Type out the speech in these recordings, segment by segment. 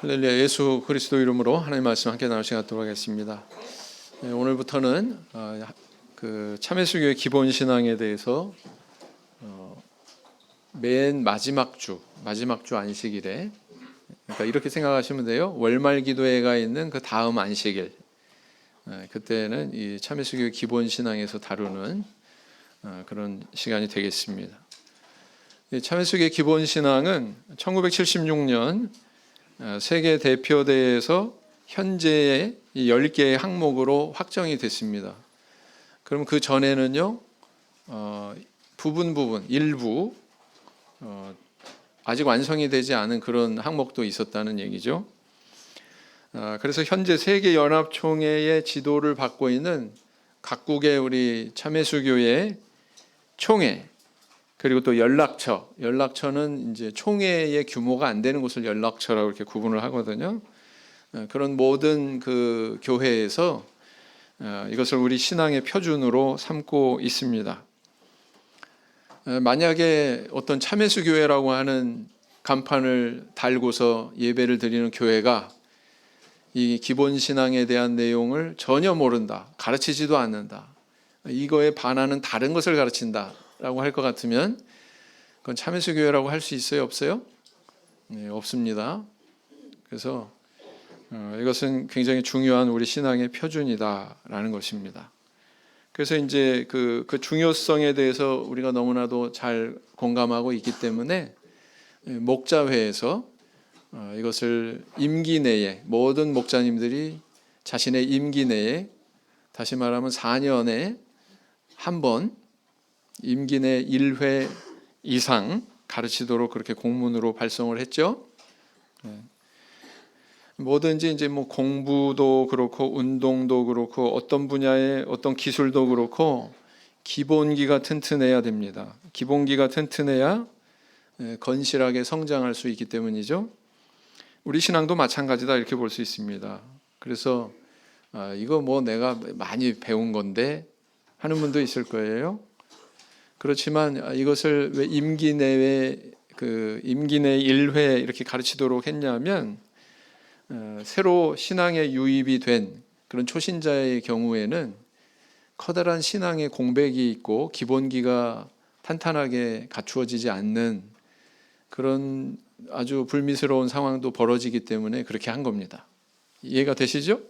할렐루야. 예수 그리스도 이름으로 하나님 말씀 함께 나누시 갖도록 하겠습니다. 오늘부터는 그 참회수교의 기본 신앙에 대해서 맨 마지막 주 안식일에, 그러니까 이렇게 생각하시면 돼요. 월말 기도회가 있는 그 다음 안식일, 그때는 이 참회수교의 기본 신앙에서 다루는 그런 시간이 되겠습니다. 참회수교의 기본 신앙은 1976년 세계 대표대회에서 현재의 10개의 항목으로 확정이 됐습니다. 그럼 그 전에는요, 일부 아직 완성이 되지 않은 그런 항목도 있었다는 얘기죠. 그래서 현재 세계연합총회의 지도를 받고 있는 각국의 우리 참회수교의 총회, 그리고 또 연락처는 이제 총회의 규모가 안 되는 곳을 연락처라고 이렇게 구분을 하거든요. 그런 모든 그 교회에서 이것을 우리 신앙의 표준으로 삼고 있습니다. 만약에 어떤 참회수 교회라고 하는 간판을 달고서 예배를 드리는 교회가 이 기본 신앙에 대한 내용을 전혀 모른다, 가르치지도 않는다, 이거에 반하는 다른 것을 가르친다라고 할 것 같으면 그건 참회수 교회라고 할 수 있어요, 없어요? 네, 없습니다. 그래서 이것은 굉장히 중요한 우리 신앙의 표준이다라는 것입니다. 그래서 이제 그 중요성에 대해서 우리가 너무나도 잘 공감하고 있기 때문에 목자회에서 이것을 임기 내에, 모든 목자님들이 자신의 임기 내에, 다시 말하면 4년에 한 번 임기 내 1회 이상 가르치도록 그렇게 공문으로 발송을 했죠. 뭐든지 이제 뭐 공부도 그렇고 운동도 그렇고 어떤 분야의 어떤 기술도 그렇고 기본기가 튼튼해야 됩니다. 기본기가 튼튼해야 건실하게 성장할 수 있기 때문이죠. 우리 신앙도 마찬가지다 이렇게 볼 수 있습니다. 그래서 이거 뭐 내가 많이 배운 건데 하는 분도 있을 거예요. 그렇지만 이것을 왜 임기 내에 임기 내 1회 이렇게 가르치도록 했냐면, 새로 신앙에 유입이 된 그런 초신자의 경우에는 커다란 신앙의 공백이 있고 기본기가 탄탄하게 갖추어지지 않는 그런 아주 불미스러운 상황도 벌어지기 때문에 그렇게 한 겁니다. 이해가 되시죠?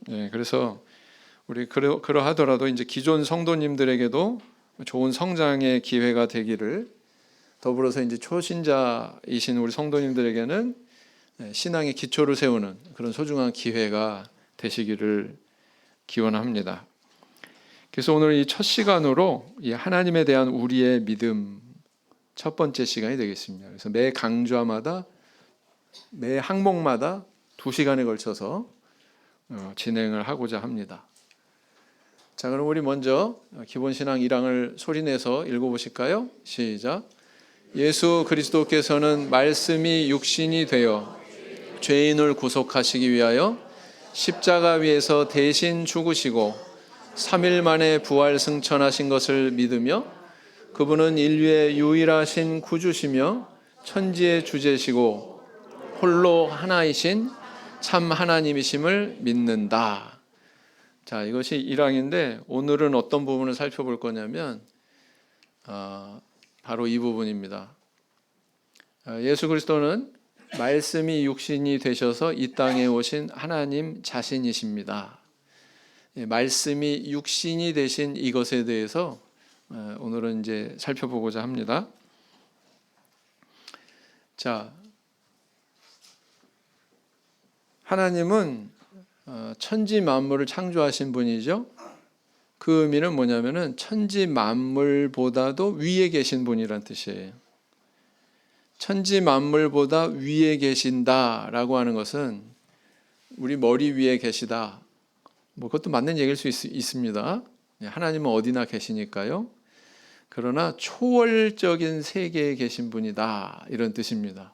네, 그래서 우리 그러하더라도 이제 기존 성도님들에게도 좋은 성장의 기회가 되기를, 더불어서 이제 초신자이신 우리 성도님들에게는 신앙의 기초를 세우는 그런 소중한 기회가 되시기를 기원합니다. 그래서 오늘 이 첫 시간으로 이 하나님에 대한 우리의 믿음 첫 번째 시간이 되겠습니다. 그래서 매 강좌마다, 매 항목마다 2시간에 걸쳐서 진행을 하고자 합니다. 자, 그럼 우리 먼저 기본신앙 1항을 소리내서 읽어보실까요? 시작. 예수 그리스도께서는 말씀이 육신이 되어 죄인을 구속하시기 위하여 십자가 위에서 대신 죽으시고 3일 만에 부활 승천하신 것을 믿으며, 그분은 인류의 유일하신 구주시며 천지의 주제시고 홀로 하나이신 참 하나님이심을 믿는다. 자, 이것이 1항인데 오늘은 어떤 부분을 살펴볼 거냐면 바로 이 부분입니다. 예수 그리스도는 말씀이 육신이 되셔서 이 땅에 오신 하나님 자신이십니다. 말씀이 육신이 되신 이것에 대해서 오늘은 이제 살펴보고자 합니다. 자, 하나님은 천지 만물을 창조하신 분이죠. 그 의미는 뭐냐면은 천지 만물보다도 위에 계신 분이란 뜻이에요. 천지 만물보다 위에 계신다라고 하는 것은 우리 머리 위에 계시다, 뭐 그것도 맞는 얘기일 수 있습니다. 하나님은 어디나 계시니까요. 그러나 초월적인 세계에 계신 분이다, 이런 뜻입니다.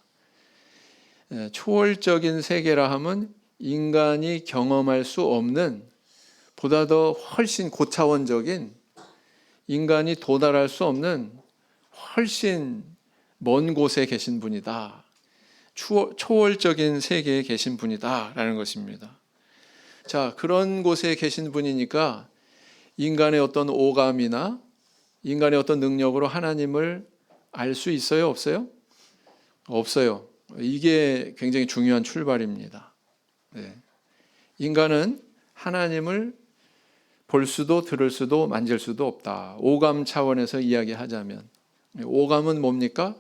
초월적인 세계라 하면 인간이 경험할 수 없는, 보다 더 훨씬 고차원적인, 인간이 도달할 수 없는 훨씬 먼 곳에 계신 분이다. 초월적인 세계에 계신 분이다라는 것입니다. 자, 그런 곳에 계신 분이니까 인간의 어떤 오감이나 인간의 어떤 능력으로 하나님을 알 수 있어요? 없어요? 없어요. 이게 굉장히 중요한 출발입니다. 네. 인간은 하나님을 볼 수도 들을 수도 만질 수도 없다. 오감 차원에서 이야기하자면 오감은 뭡니까?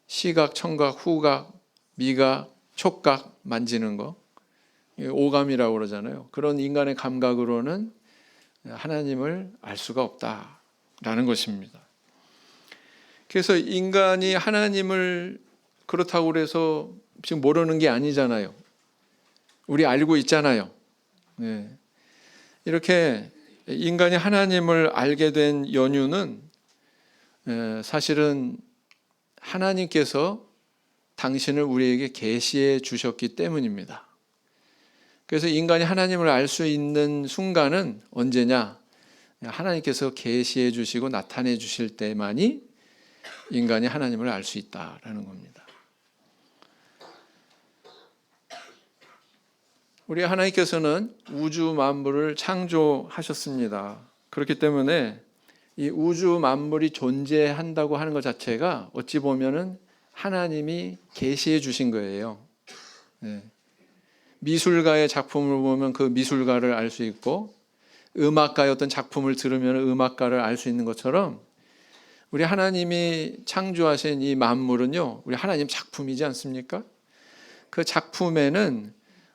시각, 청각, 후각, 미각, 촉각 만지는 거 오감이라고 그러잖아요. 그런 인간의 감각으로는 하나님을 알 수가 없다라는 것입니다. 그래서 인간이 하나님을 그렇다고 해서 지금 모르는 게 아니잖아요. 우리 알고 있잖아요. 네. 이렇게 인간이 하나님을 알게 된 연유는 사실은 하나님께서 당신을 우리에게 계시해 주셨기 때문입니다. 그래서 인간이 하나님을 알 수 있는 순간은 언제냐? 하나님께서 계시해 주시고 나타내 주실 때만이 인간이 하나님을 알 수 있다라는 겁니다. 우리 하나님께서는 우주 만물을 창조하셨습니다. 그렇기 때문에 이 우주 만물이 존재한다고 하는 것 자체가 어찌 보면은 하나님이 계시해 주신 거예요. 네. 미술가의 작품을 보면 그 미술가를 알 수 있고 음악가의 어떤 작품을 들으면 음악가를 알 수 있는 것처럼 우리 하나님이 창조하신 이 만물은요, 우리 하나님 작품이지 않습니까? 그 작품에는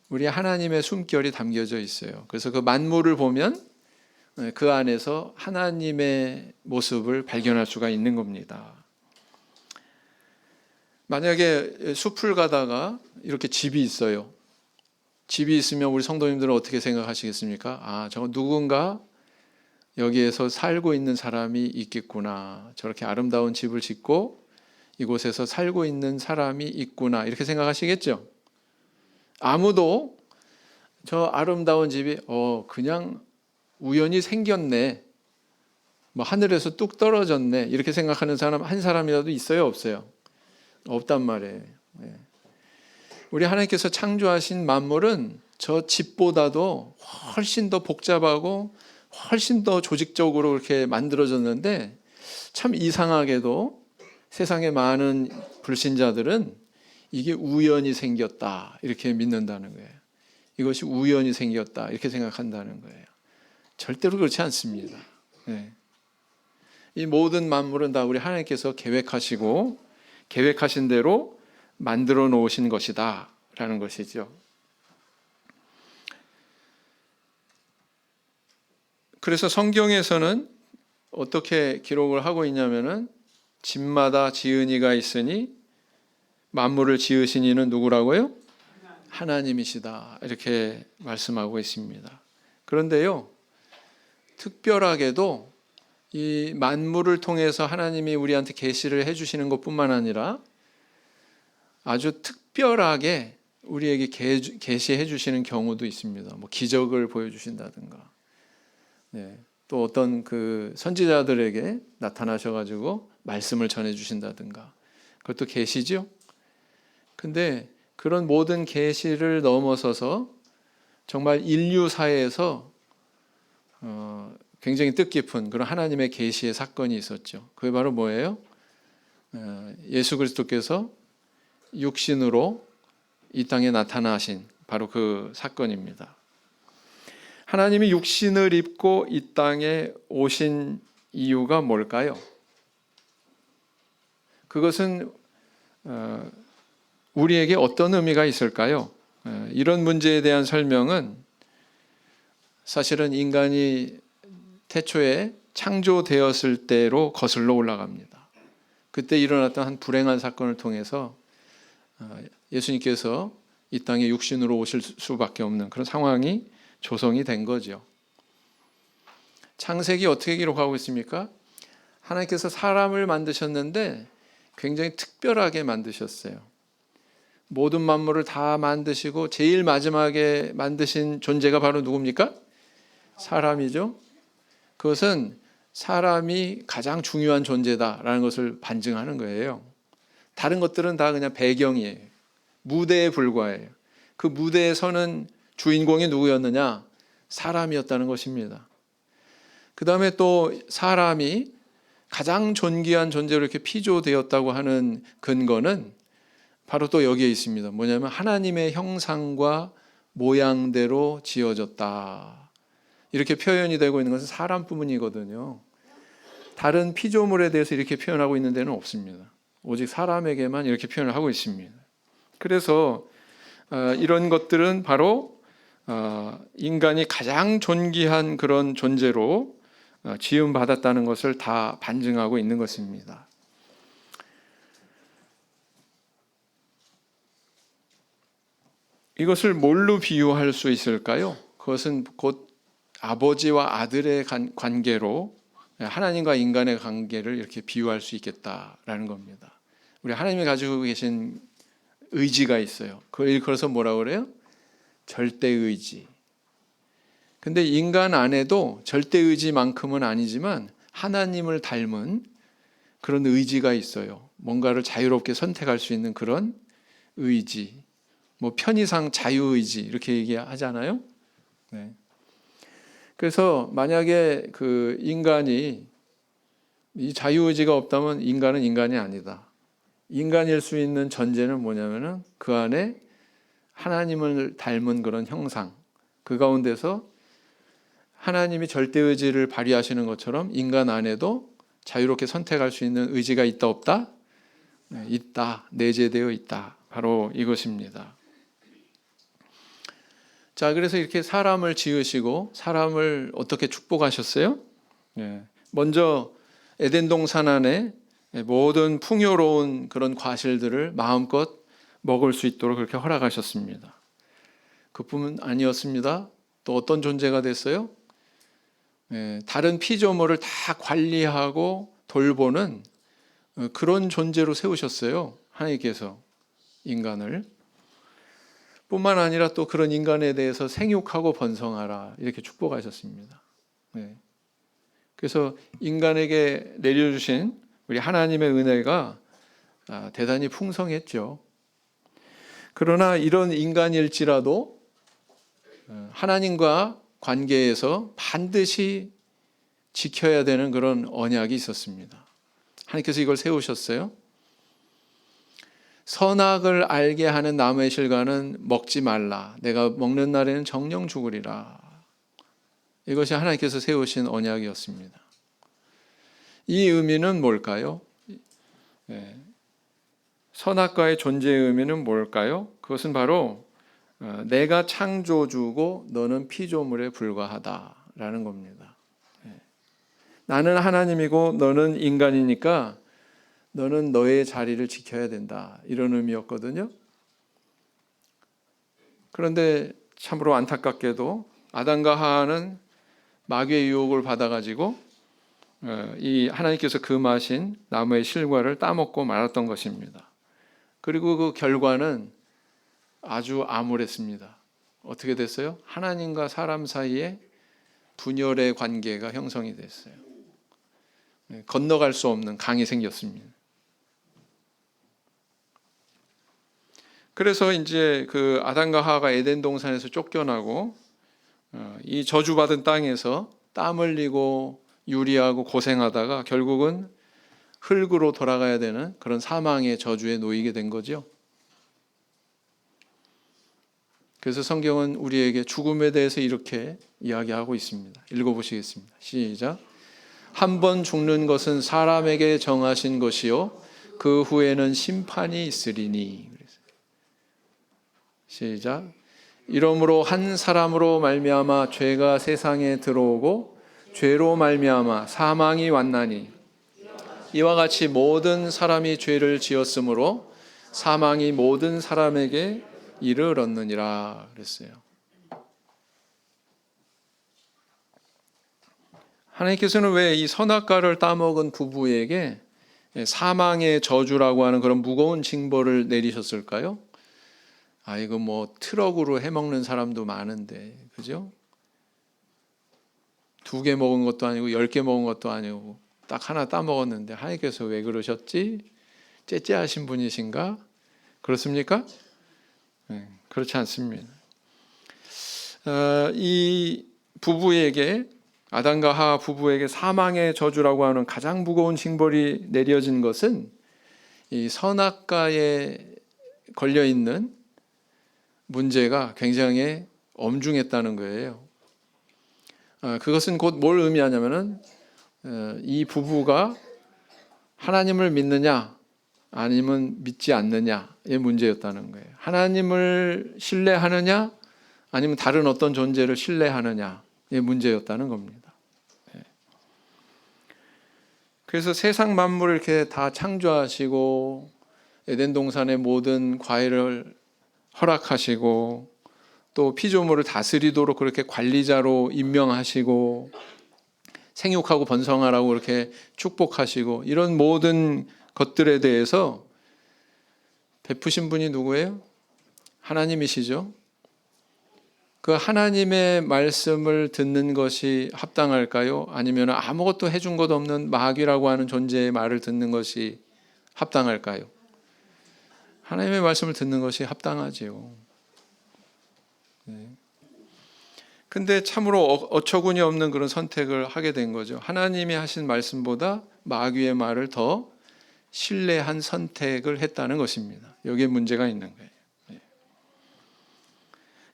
우리 하나님의 숨결이 담겨져 있어요. 그래서 그 만물을 보면 그 안에서 하나님의 모습을 발견할 수가 있는 겁니다. 만약에 숲을 가다가 이렇게 집이 있어요. 집이 있으면 우리 성도님들은 어떻게 생각하시겠습니까? 아, 저거 누군가 여기에서 살고 있는 사람이 있겠구나. 저렇게 아름다운 집을 짓고 이곳에서 살고 있는 사람이 있구나. 이렇게 생각하시겠죠? 아무도 저 아름다운 집이 그냥 우연히 생겼네. 뭐 하늘에서 뚝 떨어졌네. 이렇게 생각하는 사람 한 사람이라도 있어요? 없어요? 없단 말이에요. 우리 하나님께서 창조하신 만물은 저 집보다도 훨씬 더 복잡하고 훨씬 더 조직적으로 그렇게 만들어졌는데 참 이상하게도 세상의 많은 불신자들은 이게 우연히 생겼다 이렇게 믿는다는 거예요. 이것이 우연히 생겼다 이렇게 생각한다는 거예요. 절대로 그렇지 않습니다. 네. 이 모든 만물은 다 우리 하나님께서 계획하시고 계획하신 대로 만들어 놓으신 것이다 라는 것이죠. 그래서 성경에서는 어떻게 기록을 하고 있냐면은 집마다 지은이가 있으니 만물을 지으신 이는 누구라고요? 하나님이시다 이렇게 말씀하고 있습니다. 그런데요, 특별하게도 이 만물을 통해서 하나님이 우리한테 계시를 해주시는 것뿐만 아니라 아주 특별하게 우리에게 계시해 주시는 경우도 있습니다. 뭐 기적을 보여주신다든가, 네. 또 어떤 그 선지자들에게 나타나셔가지고 말씀을 전해주신다든가, 그것도 계시죠. 근데 그런 모든 계시를 넘어서서 정말 인류사에서 굉장히 뜻깊은 그런 하나님의 계시의 사건이 있었죠. 그게 바로 뭐예요? 예수 그리스도께서 육신으로 이 땅에 나타나신 바로 그 사건입니다. 하나님이 육신을 입고 이 땅에 오신 이유가 뭘까요? 그것은 우리에게 어떤 의미가 있을까요? 이런 문제에 대한 설명은 사실은 인간이 태초에 창조되었을 때로 거슬러 올라갑니다. 그때 일어났던 한 불행한 사건을 통해서 예수님께서 이 땅에 육신으로 오실 수밖에 없는 그런 상황이 조성이 된 거죠. 창세기 어떻게 기록하고 있습니까? 하나님께서 사람을 만드셨는데 굉장히 특별하게 만드셨어요. 모든 만물을 다 만드시고 제일 마지막에 만드신 존재가 바로 누굽니까? 사람이죠. 그것은 사람이 가장 중요한 존재다라는 것을 반증하는 거예요. 다른 것들은 다 그냥 배경이에요. 무대에 불과해요. 그 무대에 서는 주인공이 누구였느냐? 사람이었다는 것입니다. 그 다음에 또 사람이 가장 존귀한 존재로 이렇게 피조되었다고 하는 근거는 바로 또 여기에 있습니다. 뭐냐면 하나님의 형상과 모양대로 지어졌다. 이렇게 표현이 되고 있는 것은 사람뿐이거든요. 다른 피조물에 대해서 이렇게 표현하고 있는 데는 없습니다. 오직 사람에게만 이렇게 표현을 하고 있습니다. 그래서 이런 것들은 바로 인간이 가장 존귀한 그런 존재로 지음받았다는 것을 다 반증하고 있는 것입니다. 이것을 뭘로 비유할 수 있을까요? 그것은 곧 아버지와 아들의 관계로 하나님과 인간의 관계를 이렇게 비유할 수 있겠다라는 겁니다. 우리 하나님이 가지고 계신 의지가 있어요. 그걸 일컬어서 뭐라고 그래요? 절대의지. 근데 인간 안에도 절대의지만큼은 아니지만 하나님을 닮은 그런 의지가 있어요. 뭔가를 자유롭게 선택할 수 있는 그런 의지. 뭐 편의상 자유의지 이렇게 얘기하잖아요. 네. 그래서 만약에 그 인간이 이 자유의지가 없다면 인간은 인간이 아니다. 인간일 수 있는 전제는 뭐냐면은 그 안에 하나님을 닮은 그런 형상, 그 가운데서 하나님이 절대의지를 발휘하시는 것처럼 인간 안에도 자유롭게 선택할 수 있는 의지가 있다 없다? 네, 있다. 내재되어 있다. 바로 이것입니다. 자, 그래서 이렇게 사람을 지으시고 사람을 어떻게 축복하셨어요? 네. 먼저 에덴 동산 안에 모든 풍요로운 그런 과실들을 마음껏 먹을 수 있도록 그렇게 허락하셨습니다. 그뿐은 아니었습니다. 또 어떤 존재가 됐어요? 다른 피조물을 다 관리하고 돌보는 그런 존재로 세우셨어요. 하나님께서 인간을. 뿐만 아니라 또 그런 인간에 대해서 생육하고 번성하라 이렇게 축복하셨습니다. 그래서 인간에게 내려주신 우리 하나님의 은혜가 대단히 풍성했죠. 그러나 이런 인간일지라도 하나님과 관계에서 반드시 지켜야 되는 그런 언약이 있었습니다. 하나님께서 이걸 세우셨어요. 선악을 알게 하는 나무의 실과는 먹지 말라. 내가 먹는 날에는 정령 죽으리라. 이것이 하나님께서 세우신 언약이었습니다. 이 의미는 뭘까요? 선악과의 존재의 의미는 뭘까요? 그것은 바로 내가 창조주고 너는 피조물에 불과하다라는 겁니다. 나는 하나님이고 너는 인간이니까 너는 너의 자리를 지켜야 된다. 이런 의미였거든요. 그런데 참으로 안타깝게도 아담과 하와는 마귀의 유혹을 받아가지고 이 하나님께서 금하신 나무의 실과를 따먹고 말았던 것입니다. 그리고 그 결과는 아주 암울했습니다. 어떻게 됐어요? 하나님과 사람 사이에 분열의 관계가 형성이 됐어요. 건너갈 수 없는 강이 생겼습니다. 그래서 이제 그 아담과 하와가 에덴 동산에서 쫓겨나고 이 저주받은 땅에서 땀 흘리고 유리하고 고생하다가 결국은 흙으로 돌아가야 되는 그런 사망의 저주에 놓이게 된 거죠. 그래서 성경은 우리에게 죽음에 대해서 이렇게 이야기하고 있습니다. 읽어보시겠습니다. 시작. 한 번 죽는 것은 사람에게 정하신 것이요 그 후에는 심판이 있으리니. 시작. 이러므로 한 사람으로 말미암아 죄가 세상에 들어오고 죄로 말미암아 사망이 왔나니 이와 같이 모든 사람이 죄를 지었으므로 사망이 모든 사람에게 이르렀느니라 그랬어요. 하나님께서는 왜 이 선악과를 따먹은 부부에게 사망의 저주라고 하는 그런 무거운 징벌을 내리셨을까요? 이거 뭐 트럭으로 해먹는 사람도 많은데, 그죠? 2개 먹은 것도 아니고 10개 먹은 것도 아니고 딱 하나 따먹었는데 하나님께서 왜 그러셨지? 째째하신 분이신가? 그렇습니까? 네, 그렇지 않습니다. 이 부부에게, 아담과 하와 부부에게 사망의 저주라고 하는 가장 무거운 징벌이 내려진 것은 이 선악과에 걸려 있는 문제가 굉장히 엄중했다는 거예요. 그것은 곧 뭘 의미하냐면은 이 부부가 하나님을 믿느냐 아니면 믿지 않느냐의 문제였다는 거예요. 하나님을 신뢰하느냐 아니면 다른 어떤 존재를 신뢰하느냐의 문제였다는 겁니다. 그래서 세상 만물을 이렇게 다 창조하시고 에덴 동산의 모든 과일을 허락하시고 또 피조물을 다스리도록 그렇게 관리자로 임명하시고 생육하고 번성하라고 그렇게 축복하시고 이런 모든 것들에 대해서 베푸신 분이 누구예요? 하나님이시죠. 그 하나님의 말씀을 듣는 것이 합당할까요? 아니면 아무것도 해준 것 없는 마귀라고 하는 존재의 말을 듣는 것이 합당할까요? 하나님의 말씀을 듣는 것이 합당하지요. 근데 참으로 어처구니 없는 그런 선택을 하게 된 거죠. 하나님이 하신 말씀보다 마귀의 말을 더 신뢰한 선택을 했다는 것입니다. 여기에 문제가 있는 거예요.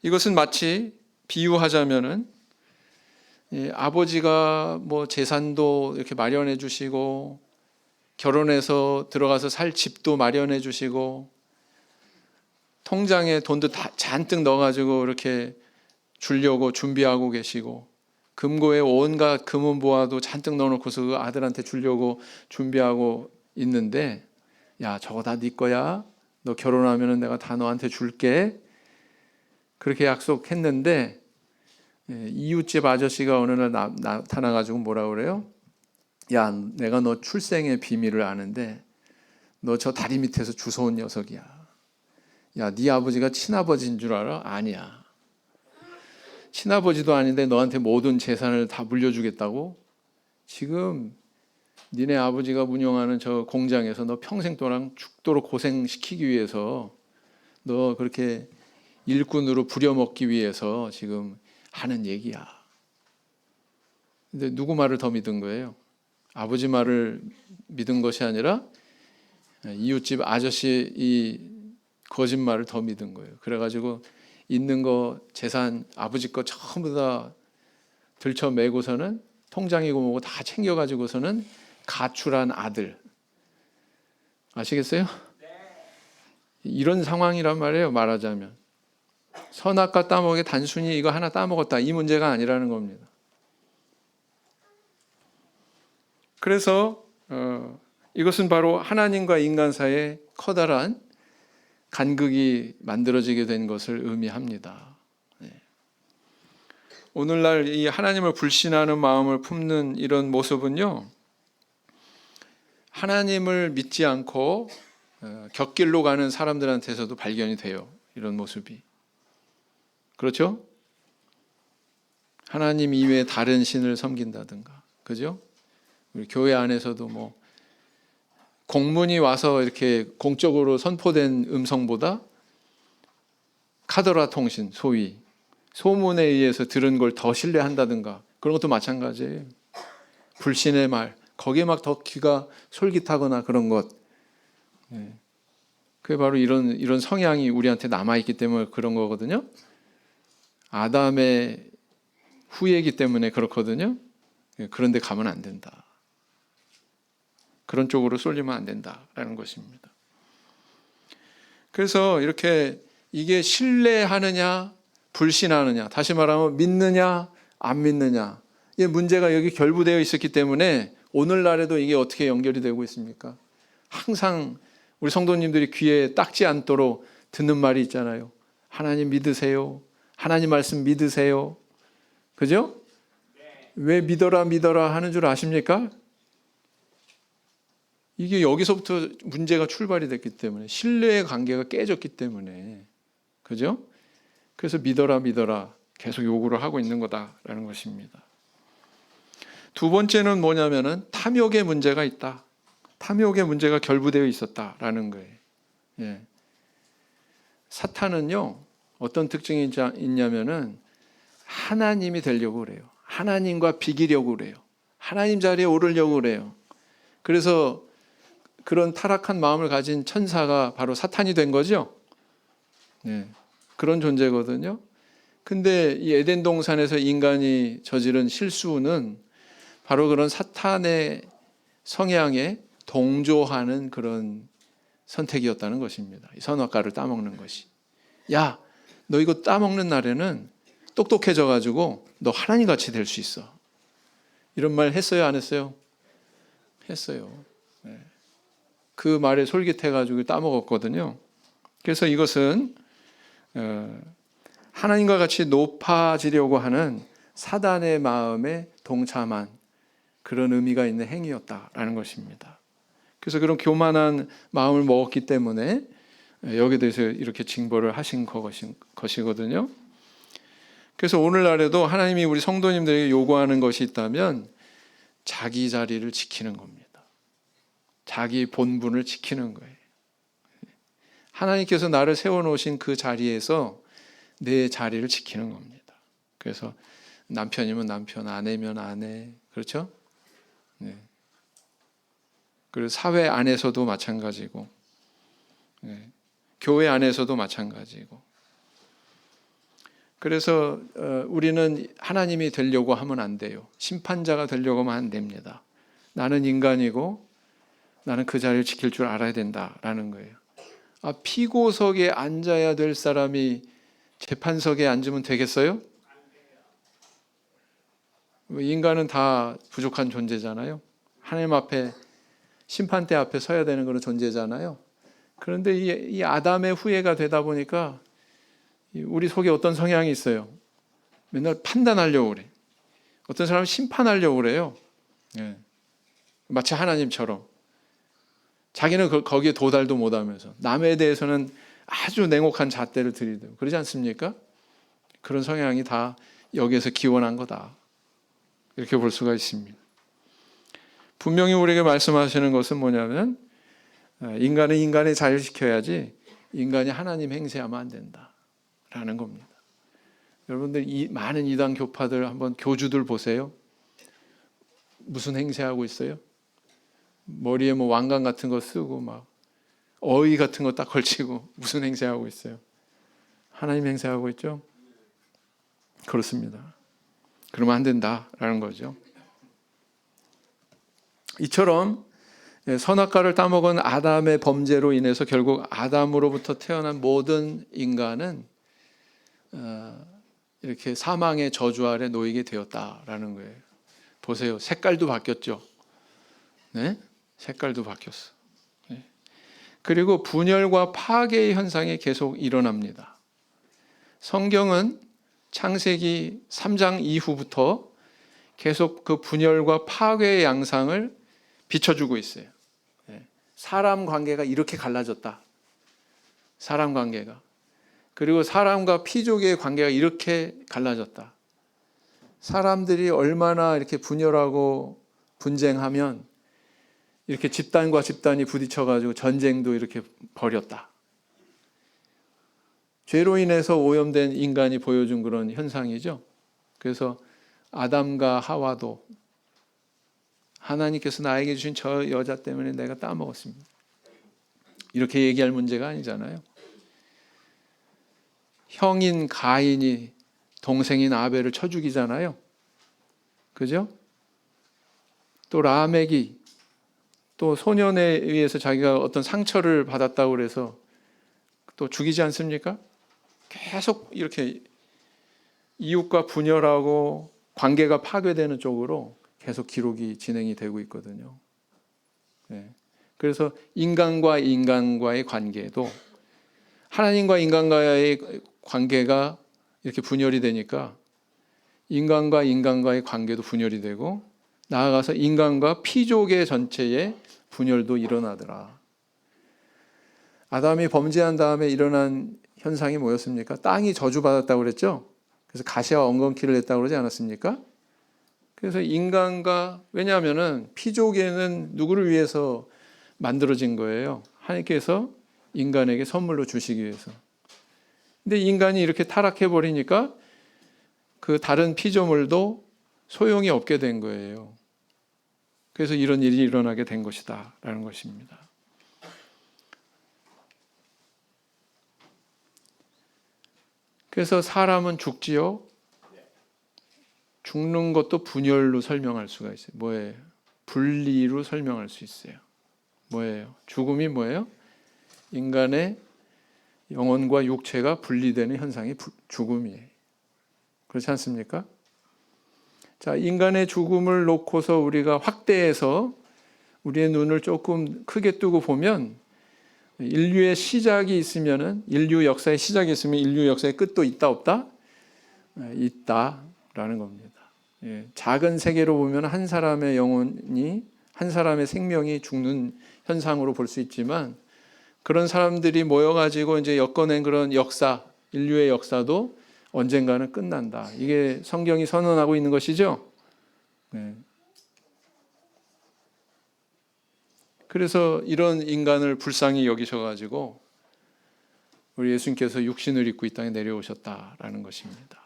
이것은 마치 비유하자면은 아버지가 뭐 재산도 이렇게 마련해 주시고 결혼해서 들어가서 살 집도 마련해 주시고 통장에 돈도 다 잔뜩 넣어가지고 이렇게 주려고 준비하고 계시고 금고에 온갖 금은보화도 잔뜩 넣어놓고서 그 아들한테 주려고 준비하고 있는데 야 저거 다 네 거야. 너 결혼하면 내가 다 너한테 줄게. 그렇게 약속했는데 이웃집 아저씨가 어느 날 나타나가지고 뭐라 그래요? 야 내가 너 출생의 비밀을 아는데 너 저 다리 밑에서 주워온 녀석이야. 야 네 아버지가 친아버지인 줄 알아? 아니야. 친아버지도 아닌데 너한테 모든 재산을 다 물려주겠다고? 지금 니네 아버지가 운영하는 저 공장에서 너 평생 동안 죽도록 고생시키기 위해서 너 그렇게 일꾼으로 부려먹기 위해서 지금 하는 얘기야. 근데 누구 말을 더 믿은 거예요? 아버지 말을 믿은 것이 아니라 이웃집 아저씨 이 거짓말을 더 믿은 거예요. 그래가지고 있는 거 재산 아버지 거 전부 다 들쳐매고서는 통장이고 뭐고 다 챙겨가지고서는 가출한 아들. 아시겠어요? 이런 상황이란 말이에요. 말하자면 선악과 따먹게 단순히 이거 하나 따먹었다 이 문제가 아니라는 겁니다. 그래서 이것은 바로 하나님과 인간 사이에 커다란 간극이 만들어지게 된 것을 의미합니다. 오늘날 이 하나님을 불신하는 마음을 품는 이런 모습은요, 하나님을 믿지 않고 곁길로 가는 사람들한테서도 발견이 돼요. 이런 모습이. 그렇죠? 하나님 이외에 다른 신을 섬긴다든가, 그죠? 우리 교회 안에서도 뭐 공문이 와서 이렇게 공적으로 선포된 음성보다 카더라 통신, 소위 소문에 의해서 들은 걸 더 신뢰한다든가 그런 것도 마찬가지예요. 불신의 말, 거기에 막 더 귀가 솔깃하거나 그런 것. 그게 바로 이런 성향이 우리한테 남아있기 때문에 그런 거거든요. 아담의 후예이기 때문에 그렇거든요. 그런데 가면 안 된다. 그런 쪽으로 쏠리면 안 된다라는 것입니다. 그래서 이렇게 이게 신뢰하느냐 불신하느냐, 다시 말하면 믿느냐 안 믿느냐, 이 문제가 여기 결부되어 있었기 때문에 오늘날에도 이게 어떻게 연결이 되고 있습니까? 항상 우리 성도님들이 귀에 닦지 않도록 듣는 말이 있잖아요. 하나님 믿으세요. 하나님 말씀 믿으세요. 그죠? 왜 믿어라 하는 줄 아십니까? 이게 여기서부터 문제가 출발이 됐기 때문에, 신뢰의 관계가 깨졌기 때문에, 그죠? 그래서 믿어라 계속 요구를 하고 있는 거다라는 것입니다. 두 번째는 뭐냐면은 탐욕의 문제가 있다. 탐욕의 문제가 결부되어 있었다라는 거예요. 예. 사탄은요, 어떤 특징이 있냐면은 하나님이 되려고 그래요. 하나님과 비기려고 그래요. 하나님 자리에 오르려고 그래요. 그래서 그런 타락한 마음을 가진 천사가 바로 사탄이 된 거죠. 네, 그런 존재거든요. 근데 이 에덴 동산에서 인간이 저지른 실수는 바로 그런 사탄의 성향에 동조하는 그런 선택이었다는 것입니다. 이 선악과를 따먹는 것이. 야, 너 이거 따먹는 날에는 똑똑해져 가지고 너 하나님 같이 될 수 있어. 이런 말 했어요, 안 했어요? 했어요. 네. 그 말에 솔깃해 가지고 따먹었거든요. 그래서 이것은 하나님과 같이 높아지려고 하는 사단의 마음에 동참한 그런 의미가 있는 행위였다라는 것입니다. 그래서 그런 교만한 마음을 먹었기 때문에 여기에 대해서 이렇게 징벌을 하신 것이거든요. 그래서 오늘날에도 하나님이 우리 성도님들에게 요구하는 것이 있다면 자기 자리를 지키는 겁니다. 자기 본분을 지키는 거예요. 하나님께서 나를 세워놓으신 그 자리에서 내 자리를 지키는 겁니다. 그래서 남편이면 남편, 아내면 아내, 그렇죠? 네. 그리고 사회 안에서도 마찬가지고, 네. 교회 안에서도 마찬가지고. 그래서 우리는 하나님이 되려고 하면 안 돼요. 심판자가 되려고 하면 안 됩니다. 나는 인간이고 나는 그 자리를 지킬 줄 알아야 된다라는 거예요. 피고석에 앉아야 될 사람이 재판석에 앉으면 되겠어요? 인간은 다 부족한 존재잖아요. 하나님 앞에 심판대 앞에 서야 되는 그런 존재잖아요. 그런데 이 아담의 후예가 되다 보니까 우리 속에 어떤 성향이 있어요. 맨날 판단하려고 그래. 어떤 사람은 심판하려고 그래요. 네. 마치 하나님처럼. 자기는 거기에 도달도 못하면서 남에 대해서는 아주 냉혹한 잣대를 들이대고 그러지 않습니까? 그런 성향이 다 여기에서 기원한 거다. 이렇게 볼 수가 있습니다. 분명히 우리에게 말씀하시는 것은 뭐냐면 인간은 인간의 자유를 지켜야지 인간이 하나님 행세하면 안 된다라는 겁니다. 여러분들 이 많은 이단 교파들 한번 교주들 보세요. 무슨 행세하고 있어요? 머리에 뭐 왕관 같은 거 쓰고 막 어의 같은 거 딱 걸치고 무슨 행세하고 있어요? 하나님 행세하고 있죠? 그렇습니다. 그러면 안 된다라는 거죠. 이처럼 선악과를 따먹은 아담의 범죄로 인해서 결국 아담으로부터 태어난 모든 인간은 이렇게 사망의 저주 아래 놓이게 되었다라는 거예요. 보세요. 색깔도 바뀌었죠. 네? 색깔도 바뀌었어. 네. 그리고 분열과 파괴의 현상이 계속 일어납니다. 성경은 창세기 3장 이후부터 계속 그 분열과 파괴의 양상을 비춰주고 있어요. 네. 사람 관계가 이렇게 갈라졌다. 사람 관계가. 그리고 사람과 피족의 관계가 이렇게 갈라졌다. 사람들이 얼마나 이렇게 분열하고 분쟁하면 이렇게 집단과 집단이 부딪혀가지고 전쟁도 이렇게 벌였다. 죄로 인해서 오염된 인간이 보여준 그런 현상이죠. 그래서 아담과 하와도 하나님께서 나에게 주신 저 여자 때문에 내가 따먹었습니다. 이렇게 얘기할 문제가 아니잖아요. 형인 가인이 동생인 아벨을 쳐 죽이잖아요. 그죠? 또 라멕이 또 소년에 의해서 자기가 어떤 상처를 받았다고 그래서 또 죽이지 않습니까? 계속 이렇게 이웃과 분열하고 관계가 파괴되는 쪽으로 계속 기록이 진행이 되고 있거든요. 네. 그래서 인간과 인간과의 관계도 하나님과 인간과의 관계가 이렇게 분열이 되니까 인간과 인간과의 관계도 분열이 되고 나아가서 인간과 피족의 전체의 분열도 일어나더라. 아담이 범죄한 다음에 일어난 현상이 뭐였습니까? 땅이 저주받았다고 그랬죠? 그래서 가시와 엉겅퀴를 냈다고 그러지 않았습니까? 그래서 인간과, 왜냐하면은 피족에는 누구를 위해서 만들어진 거예요. 하나님께서 인간에게 선물로 주시기 위해서. 근데 인간이 이렇게 타락해 버리니까 그 다른 피조물도 소용이 없게 된 거예요. 그래서 이런 일이 일어나게 된 것이다 라는 것입니다. 그래서 사람은 죽지요. 죽는 것도 분열로 설명할 수가 있어요. 뭐예요? 분리로 설명할 수 있어요. 뭐예요? 죽음이 뭐예요? 인간의 영혼과 육체가 분리되는 현상이 죽음이에요. 그렇지 않습니까? 자, 인간의 죽음을 놓고서 우리가 확대해서 우리의 눈을 조금 크게 뜨고 보면 인류의 시작이 있으면은, 인류 역사의 시작이 있으면 인류 역사의 끝도 있다 없다? 있다라는 겁니다. 예, 작은 세계로 보면 한 사람의 영혼이, 한 사람의 생명이 죽는 현상으로 볼 수 있지만, 그런 사람들이 모여가지고 이제 엮어낸 그런 역사, 인류의 역사도 언젠가는 끝난다. 이게 성경이 선언하고 있는 것이죠. 네. 그래서 이런 인간을 불쌍히 여기셔가지고 우리 예수님께서 육신을 입고 이 땅에 내려오셨다라는 것입니다.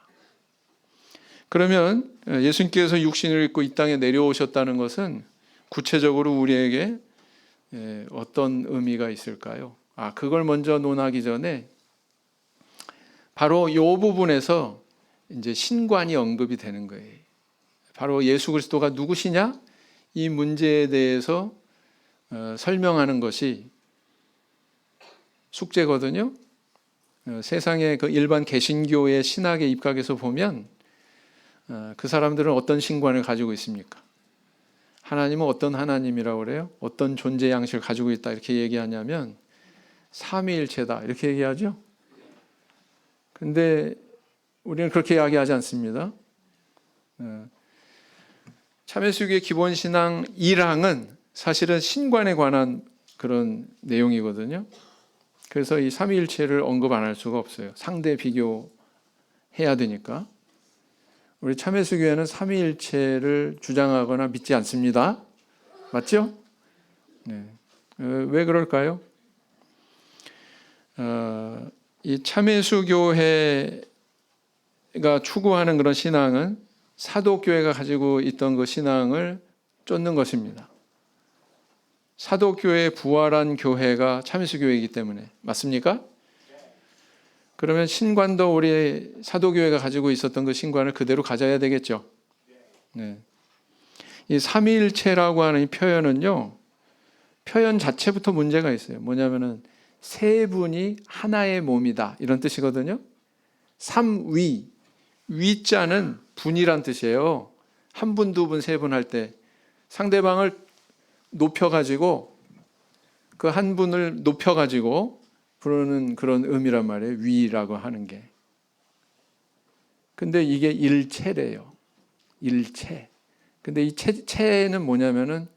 그러면 예수님께서 육신을 입고 이 땅에 내려오셨다는 것은 구체적으로 우리에게 어떤 의미가 있을까요? 그걸 먼저 논하기 전에 바로 이 부분에서 이제 신관이 언급이 되는 거예요. 바로 예수 그리스도가 누구시냐? 이 문제에 대해서 설명하는 것이 숙제거든요. 세상의 그 일반 개신교의 신학에 입각해서 보면 그 사람들은 어떤 신관을 가지고 있습니까? 하나님은 어떤 하나님이라고 그래요? 어떤 존재 양식을 가지고 있다 이렇게 얘기하냐면 삼위일체다 이렇게 얘기하죠. 근데 우리는 그렇게 이야기하지 않습니다. 참회수교의 기본신앙 1항은 사실은 신관에 관한 그런 내용이거든요. 그래서 이 삼위일체를 언급 안 할 수가 없어요. 상대 비교해야 되니까. 우리 참회수교회는 삼위일체를 주장하거나 믿지 않습니다. 맞죠? 네. 왜 그럴까요? 이 참회수교회가 추구하는 그런 신앙은 사도교회가 가지고 있던 그 신앙을 쫓는 것입니다. 사도교회의 부활한 교회가 참회수교회이기 때문에. 맞습니까? 그러면 신관도 우리 사도교회가 가지고 있었던 그 신관을 그대로 가져야 되겠죠. 네. 이 삼위일체라고 하는 이 표현은요, 표현 자체부터 문제가 있어요. 뭐냐면은 세 분이 하나의 몸이다 이런 뜻이거든요. 삼위, 위자는 분이란 뜻이에요. 한 분, 두 분, 세 분 할 때 상대방을 높여가지고 그 한 분을 높여가지고 부르는 그런 의미란 말이에요. 위라고 하는 게. 근데 이게 일체래요. 일체. 근데 이 체는 뭐냐면은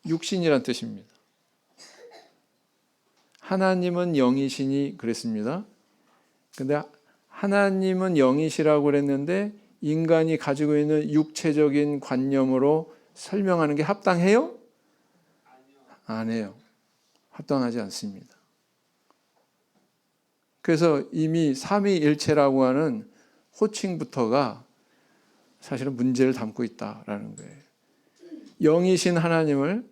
육신이란 뜻입니다. 하나님은 영이시니 그랬습니다. 근데 하나님은 영이시라고 그랬는데 인간이 가지고 있는 육체적인 관념으로 설명하는 게 합당해요? 안 해요. 합당하지 않습니다. 그래서 이미 삼위일체라고 하는 호칭부터가 사실은 문제를 담고 있다라는 거예요. 영이신 하나님을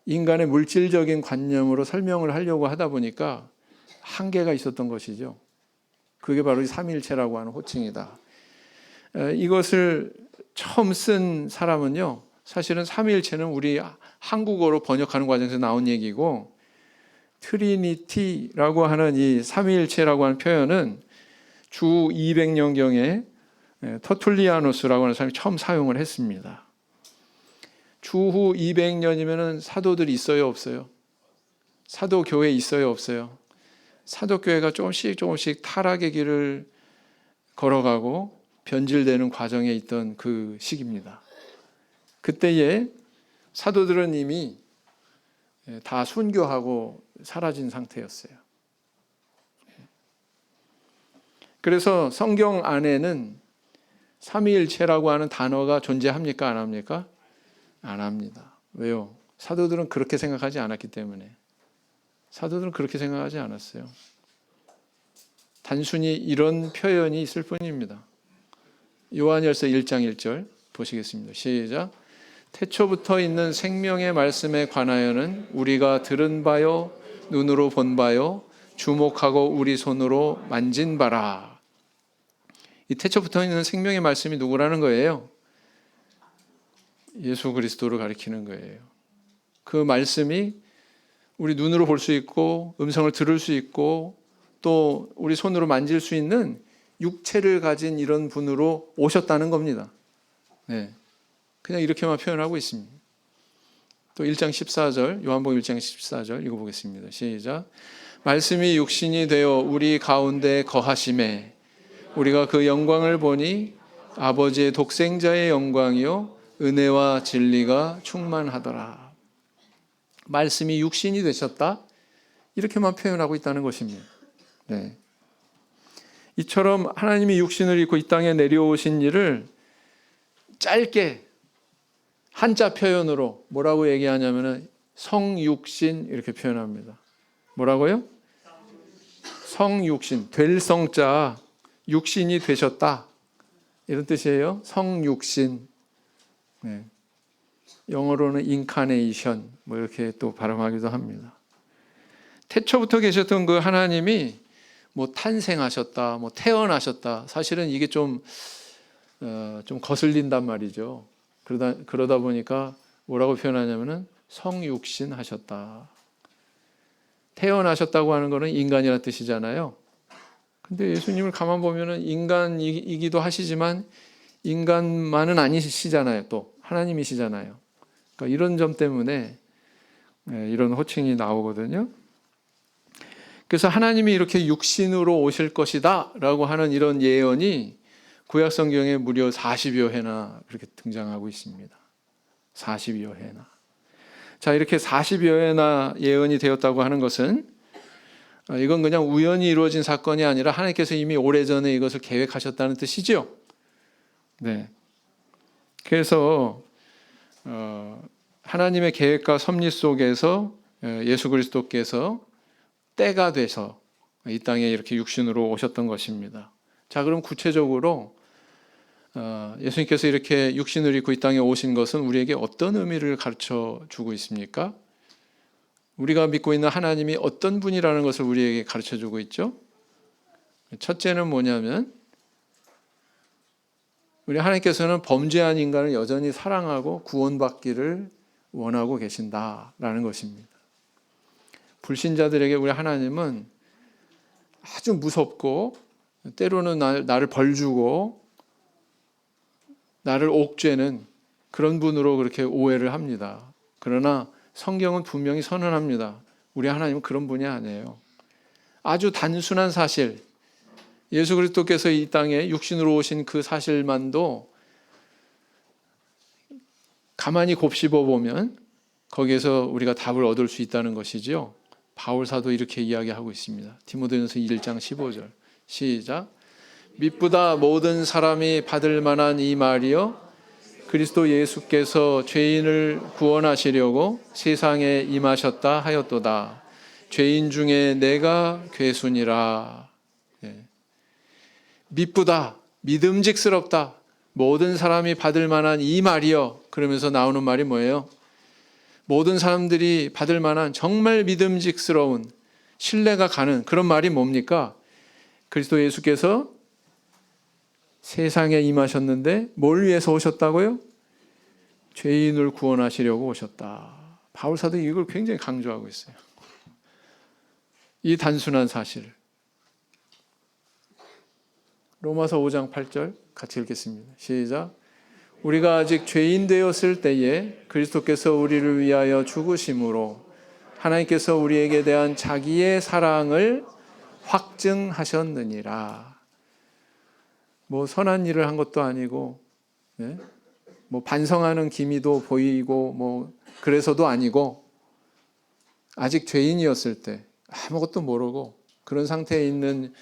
인간의 물질적인 관념으로 설명을 하려고 하다 보니까 한계가 있었던 것이죠. 그게 바로 이 삼위일체라고 하는 호칭이다. 이것을 처음 쓴 사람은요, 사실은 삼위일체는 우리 한국어로 번역하는 과정에서 나온 얘기고, 트리니티라고 하는 이 삼위일체라고 하는 표현은 주 200년경에 터툴리아누스라고 하는 사람이 처음 사용을 했습니다. 주후 200년이면 사도들이 있어요, 없어요? 사도교회 있어요, 없어요? 사도교회가 조금씩 타락의 길을 걸어가고 변질되는 과정에 있던 그 시기입니다. 그때에 사도들은 이미 다 순교하고 사라진 상태였어요. 그래서 성경 안에는 삼위일체라고 하는 단어가 존재합니까? 안 합니까? 안 합니다. 왜요? 사도들은 그렇게 생각하지 않았기 때문에. 사도들은 그렇게 생각하지 않았어요. 단순히 이런 표현이 있을 뿐입니다. 요한일서 1장 1절 보시겠습니다. 시작. 태초부터 있는 생명의 말씀에 관하여는 우리가 들은 바요 눈으로 본 바요 주목하고 우리 손으로 만진 바라. 이 태초부터 있는 생명의 말씀이 누구라는 거예요? 예수 그리스도를 가리키는 거예요. 그 말씀이 우리 눈으로 볼 수 있고 음성을 들을 수 있고 또 우리 손으로 만질 수 있는 육체를 가진 이런 분으로 오셨다는 겁니다. 네. 그냥 이렇게만 표현하고 있습니다. 또 1장 14절, 요한복음 1장 14절 읽어보겠습니다. 시작. 말씀이 육신이 되어 우리 가운데 거하심에 우리가 그 영광을 보니 아버지의 독생자의 영광이요 은혜와 진리가 충만하더라. 말씀이 육신이 되셨다. 이렇게만 표현하고 있다는 것입니다. 네. 이처럼 하나님이 육신을 입고 이 땅에 내려오신 일을 짧게 한자 표현으로 뭐라고 얘기하냐면은 성육신 이렇게 표현합니다. 뭐라고요? 성육신, 될 성자, 육신이 되셨다. 이런 뜻이에요. 성육신. 네. 영어로는 incarnation 뭐 이렇게 또 발음하기도 합니다. 태초부터 계셨던 그 하나님이 뭐 탄생하셨다, 뭐 태어나셨다. 사실은 이게 좀 거슬린단 말이죠. 그러다 보니까 뭐라고 표현하냐면은 성육신 하셨다. 태어나셨다고 하는 것은 인간이라는 뜻이잖아요. 근데 예수님을 가만 보면은 인간이기도 하시지만 인간만은 아니시잖아요. 또 하나님이시잖아요. 그러니까 이런 점 때문에 이런 호칭이 나오거든요. 그래서 하나님이 이렇게 육신으로 오실 것이다 라고 하는 이런 예언이 구약 성경에 무려 40여 회나 그렇게 등장하고 있습니다. 40여 회나. 자, 이렇게 40여 회나 예언이 되었다고 하는 것은 이건 그냥 우연히 이루어진 사건이 아니라 하나님께서 이미 오래전에 이것을 계획하셨다는 뜻이죠. 네. 그래서 하나님의 계획과 섭리 속에서 예수 그리스도께서 때가 돼서 이 땅에 이렇게 육신으로 오셨던 것입니다. 자, 그럼 구체적으로 예수님께서 이렇게 육신을 입고 이 땅에 오신 것은 우리에게 어떤 의미를 가르쳐 주고 있습니까? 우리가 믿고 있는 하나님이 어떤 분이라는 것을 우리에게 가르쳐 주고 있죠? 첫째는 뭐냐면 우리 하나님께서는 범죄한 인간을 여전히 사랑하고 구원받기를 원하고 계신다라는 것입니다. 불신자들에게 우리 하나님은 아주 무섭고 때로는 나를 벌주고 나를 옥죄는 그런 분으로 그렇게 오해를 합니다. 그러나 성경은 분명히 선언합니다. 우리 하나님은 그런 분이 아니에요. 아주 단순한 사실, 예수 그리스도께서 이 땅에 육신으로 오신 그 사실만도 가만히 곱씹어 보면 거기에서 우리가 답을 얻을 수 있다는 것이지요. 바울 사도 이렇게 이야기하고 있습니다. 디모데전서 1장 15절 시작. 믿보다 모든 사람이 받을 만한 이 말이요 그리스도 예수께서 죄인을 구원하시려고 세상에 임하셨다 하였도다. 죄인 중에 내가 괴순이라. 믿보다 믿음직스럽다. 모든 사람이 받을 만한 이 말이요. 그러면서 나오는 말이 뭐예요? 모든 사람들이 받을 만한 정말 믿음직스러운 신뢰가 가는 그런 말이 뭡니까? 그리스도 예수께서 세상에 임하셨는데 뭘 위해서 오셨다고요? 죄인을 구원하시려고 오셨다. 바울 사도 이걸 굉장히 강조하고 있어요. 이 단순한 사실을. 로마서 5장 8절 같이 읽겠습니다. 시작. 우리가 아직 죄인 되었을 때에 그리스도께서 우리를 위하여 죽으심으로 하나님께서 우리에게 대한 자기의 사랑을 확증하셨느니라. 뭐 선한 일을 한 것도 아니고, 뭐 반성하는 기미도 보이고, 뭐 그래서도 아니고, 아직 죄인이었을 때 아무것도 모르고 그런 상태에 있는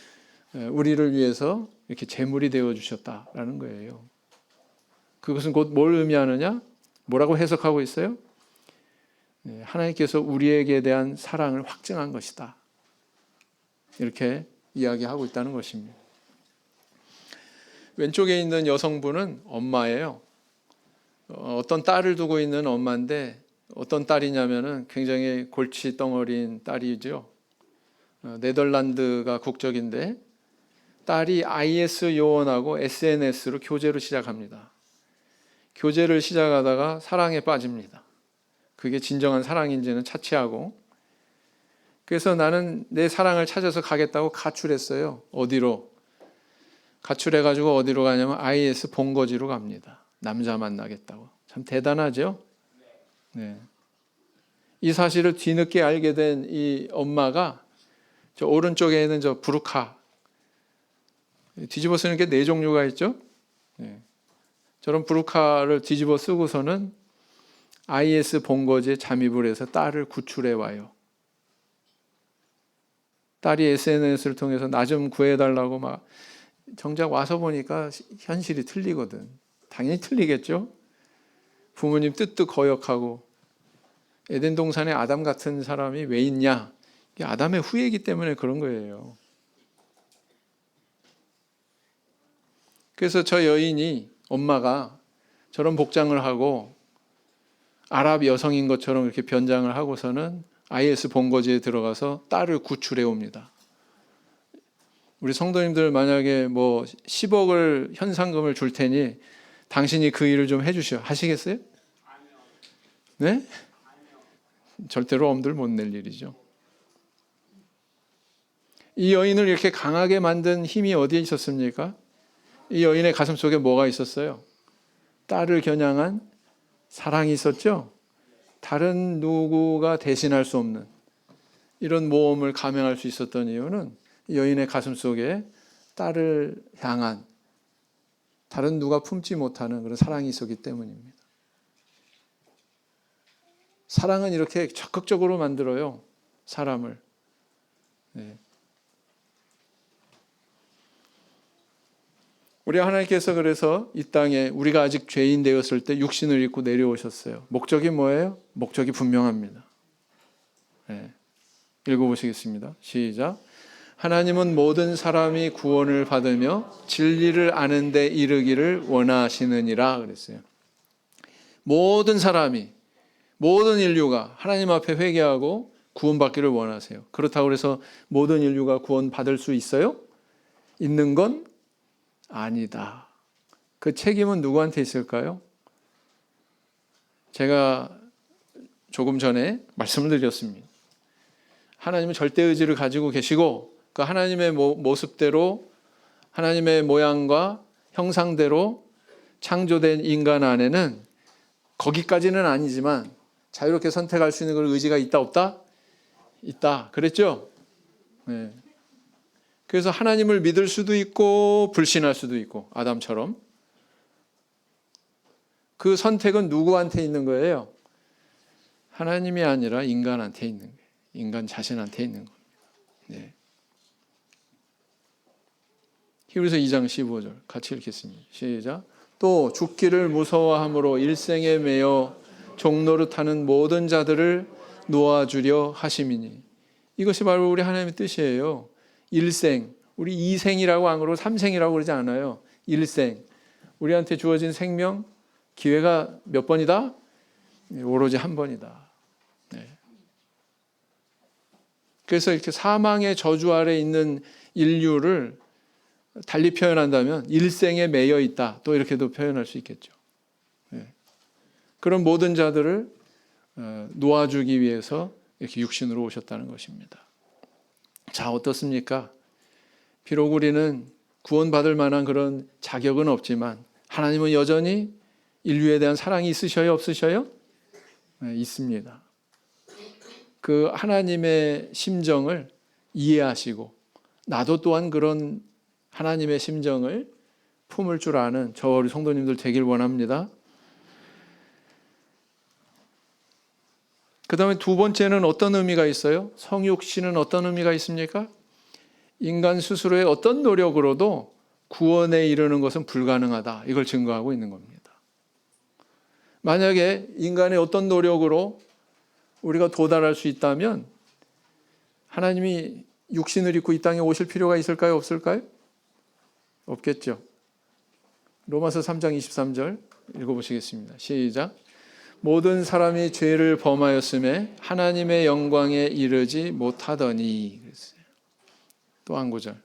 우리를 위해서 이렇게 제물이 되어 주셨다라는 거예요. 그것은 곧 뭘 의미하느냐? 뭐라고 해석하고 있어요? 하나님께서 우리에게 대한 사랑을 확증한 것이다. 이렇게 이야기하고 있다는 것입니다. 왼쪽에 있는 여성분은 엄마예요. 어떤 딸을 두고 있는 엄마인데 어떤 딸이냐면은 굉장히 골치 덩어리인 딸이죠. 네덜란드가 국적인데 딸이 IS 요원하고 SNS로 교제를 시작합니다. 교제를 시작하다가 사랑에 빠집니다. 그게 진정한 사랑인지는 차치하고, 그래서 나는 내 사랑을 찾아서 가겠다고 가출했어요. 어디로? 가출해가지고 어디로 가냐면 IS 본거지로 갑니다. 남자 만나겠다고. 참 대단하죠? 네. 이 사실을 뒤늦게 알게 된 이 엄마가 저 오른쪽에 있는 저 부르카, 뒤집어 쓰는 게 4종류가 있죠? 네. 저런 부르카를 뒤집어 쓰고서는 IS 본거지에 잠입을 해서 딸을 구출해 와요. 딸이 SNS를 통해서 나 좀 구해달라고 막, 정작 와서 보니까 현실이 틀리거든. 당연히 틀리겠죠? 부모님 뜻도 거역하고, 에덴 동산에 아담 같은 사람이 왜 있냐? 이게 아담의 후예이기 때문에 그런 거예요. 그래서 저 여인이, 엄마가 저런 복장을 하고 아랍 여성인 것처럼 이렇게 변장을 하고서는 IS 본거지에 들어가서 딸을 구출해 옵니다. 우리 성도님들 만약에 뭐 10억을 현상금을 줄 테니 당신이 그 일을 좀 해주시오. 하시겠어요? 네? 절대로 엄두를 못 낼 일이죠. 이 여인을 이렇게 강하게 만든 힘이 어디에 있었습니까? 이 여인의 가슴 속에 뭐가 있었어요? 딸을 겨냥한 사랑이 있었죠? 다른 누구가 대신할 수 없는 이런 모험을 감행할 수 있었던 이유는 여인의 가슴 속에 딸을 향한 다른 누가 품지 못하는 그런 사랑이 있었기 때문입니다. 사랑은 이렇게 적극적으로 만들어요. 사람을. 네. 우리 하나님께서 그래서 이 땅에 우리가 아직 죄인 되었을 때 육신을 입고 내려오셨어요. 목적이 뭐예요? 목적이 분명합니다. 네. 읽어보시겠습니다. 시작. 하나님은 모든 사람이 구원을 받으며 진리를 아는 데 이르기를 원하시느니라 그랬어요. 모든 사람이, 모든 인류가 하나님 앞에 회개하고 구원받기를 원하세요. 그렇다고 해서 모든 인류가 구원받을 수 있어요? 있는 건 아니다. 그 책임은 누구한테 있을까요? 제가 조금 전에 말씀을 드렸습니다. 하나님은 절대의지를 가지고 계시고 그 하나님의 모습대로 하나님의 모양과 형상대로 창조된 인간 안에는 거기까지는 아니지만 자유롭게 선택할 수 있는 그 의지가 있다 없다? 있다. 그랬죠? 네. 그래서 하나님을 믿을 수도 있고 불신할 수도 있고 아담처럼 그 선택은 누구한테 있는 거예요? 하나님이 아니라 인간한테 있는 거예요. 인간 자신한테 있는 겁니다. 네. 히브리서 2장 15절 같이 읽겠습니다. 시작. 또 죽기를 무서워함으로 일생에 매여 종노릇하는 모든 자들을 놓아주려 하심이니. 이것이 바로 우리 하나님의 뜻이에요. 일생, 우리 이생이라고 안 그러고 삼생이라고 그러지 않아요. 일생, 우리한테 주어진 생명, 기회가 몇 번이다? 오로지 한 번이다. 네. 그래서 이렇게 사망의 저주 아래 있는 인류를 달리 표현한다면 일생에 매여 있다. 또 이렇게도 표현할 수 있겠죠. 네. 그런 모든 자들을 놓아주기 위해서 이렇게 육신으로 오셨다는 것입니다. 자, 어떻습니까? 비록 우리는 구원받을 만한 그런 자격은 없지만 하나님은 여전히 인류에 대한 사랑이 있으셔요? 없으셔요? 네, 있습니다. 그 하나님의 심정을 이해하시고 나도 또한 그런 하나님의 심정을 품을 줄 아는 저 우리 성도님들 되길 원합니다. 그 다음에 두 번째는 어떤 의미가 있어요? 성육신은 어떤 의미가 있습니까? 인간 스스로의 어떤 노력으로도 구원에 이르는 것은 불가능하다. 이걸 증거하고 있는 겁니다. 만약에 인간의 어떤 노력으로 우리가 도달할 수 있다면 하나님이 육신을 입고 이 땅에 오실 필요가 있을까요? 없을까요? 없겠죠. 로마서 3장 23절 읽어보시겠습니다. 시작. 모든 사람이 죄를 범하였음에 하나님의 영광에 이르지 못하더니. 또 한 구절.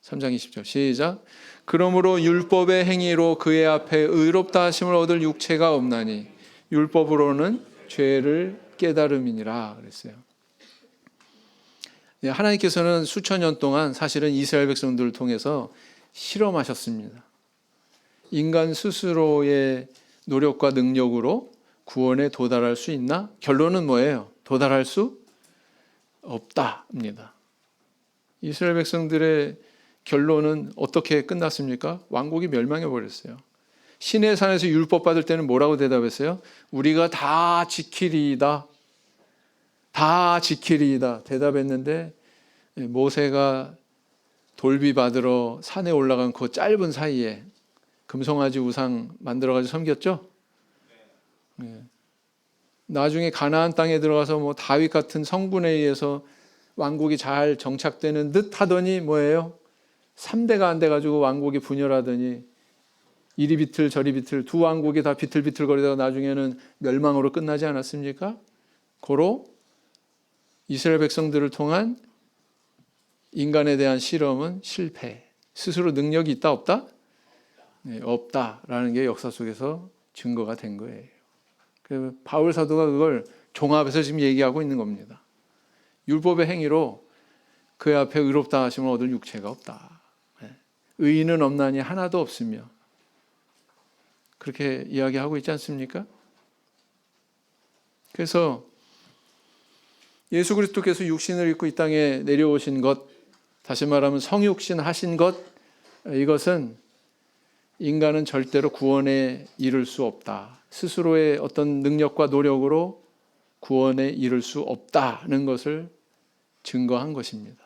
3장 20절 시작. 그러므로 율법의 행위로 그의 앞에 의롭다 하심을 얻을 육체가 없나니 율법으로는 죄를 깨달음이니라 그랬어요. 하나님께서는 수천 년 동안 사실은 이스라엘 백성들을 통해서 실험하셨습니다. 인간 스스로의 노력과 능력으로 구원에 도달할 수 있나? 결론은 뭐예요? 도달할 수 없다입니다. 이스라엘 백성들의 결론은 어떻게 끝났습니까? 왕국이 멸망해 버렸어요. 시내 산에서 율법 받을 때는 뭐라고 대답했어요? 우리가 다 지키리이다. 다 지키리이다. 대답했는데 모세가 돌비 받으러 산에 올라간 그 짧은 사이에 금송아지 우상 만들어가지고 섬겼죠? 나중에 가나안 땅에 들어가서 뭐 다윗 같은 성군에 의해서 왕국이 잘 정착되는 듯 하더니 뭐예요? 3대가 안 돼가지고 왕국이 분열하더니 이리 비틀 저리 비틀 두 왕국이 다 비틀비틀거리다가 나중에는 멸망으로 끝나지 않았습니까? 고로 이스라엘 백성들을 통한 인간에 대한 실험은 실패. 스스로 능력이 있다 없다? 네, 없다라는 게 역사 속에서 증거가 된 거예요. 그래서 바울 사도가 그걸 종합해서 지금 얘기하고 있는 겁니다. 율법의 행위로 그 앞에 의롭다 하심을 얻을 육체가 없다. 의인은 없나니 하나도 없으며 그렇게 이야기하고 있지 않습니까? 그래서 예수 그리스도께서 육신을 입고 이 땅에 내려오신 것, 다시 말하면 성육신 하신 것, 이것은 인간은 절대로 구원에 이를 수 없다. 스스로의 어떤 능력과 노력으로 구원에 이를 수 없다는 것을 증거한 것입니다.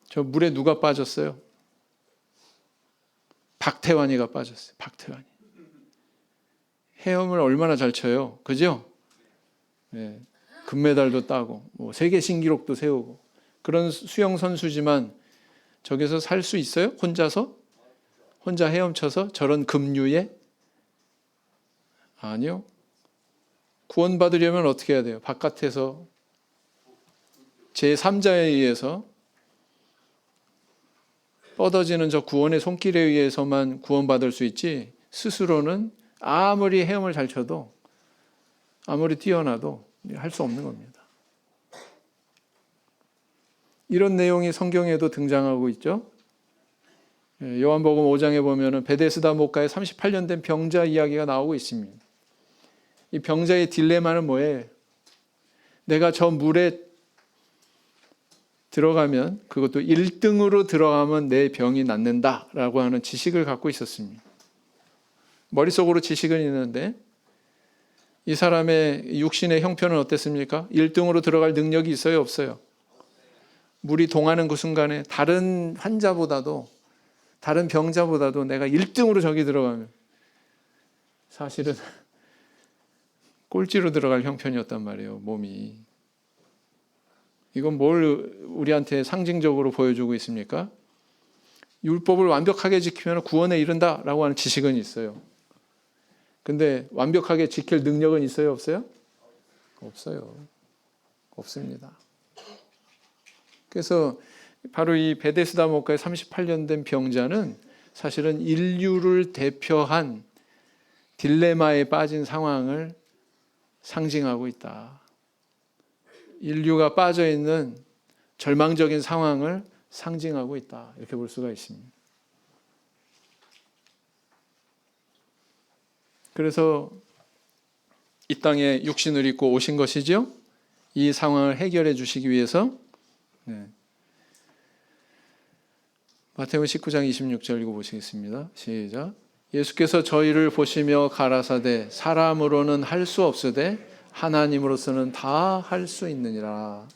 저 물에 누가 빠졌어요? 박태환이가 빠졌어요. 박태환이. 헤엄을 얼마나 잘 쳐요. 그죠? 네. 금메달도 따고 뭐 세계 신기록도 세우고 그런 수영 선수지만 저기서 살 수 있어요? 혼자서? 혼자 헤엄쳐서 저런 급류에? 아니요. 구원받으려면 어떻게 해야 돼요? 바깥에서 제3자에 의해서 뻗어지는 저 구원의 손길에 의해서만 구원받을 수 있지 스스로는 아무리 헤엄을 잘 쳐도 아무리 뛰어나도 할 수 없는 겁니다. 이런 내용이 성경에도 등장하고 있죠. 요한복음 5장에 보면 베데스다 목가에 38년 된 병자 이야기가 나오고 있습니다. 이 병자의 딜레마는 뭐예요? 내가 저 물에 들어가면 그것도 1등으로 들어가면 내 병이 낫는다라고 하는 지식을 갖고 있었습니다. 머릿속으로 지식은 있는데 이 사람의 육신의 형편은 어땠습니까? 1등으로 들어갈 능력이 있어요? 없어요? 물이 동하는 그 순간에 다른 환자보다도 다른 병자보다도 내가 1등으로 저기 들어가면 사실은 꼴찌로 들어갈 형편이었단 말이에요. 몸이. 이건 뭘 우리한테 상징적으로 보여주고 있습니까? 율법을 완벽하게 지키면 구원에 이른다라고 하는 지식은 있어요. 근데 완벽하게 지킬 능력은 있어요? 없어요? 없어요. 없습니다. 그래서 바로 이 베데스다 목가에 38년 된 병자는 사실은 인류를 대표한 딜레마에 빠진 상황을 상징하고 있다. 인류가 빠져 있는 절망적인 상황을 상징하고 있다. 이렇게 볼 수가 있습니다. 그래서 이 땅에 육신을 입고 오신 것이죠. 이 상황을 해결해 주시기 위해서. 마태복음 19장 26절 읽어보시겠습니다. 시작. 예수께서 저희를 보시며 가라사대 사람으로는 할 수 없으되 하나님으로서는 다 할 수 있느니라.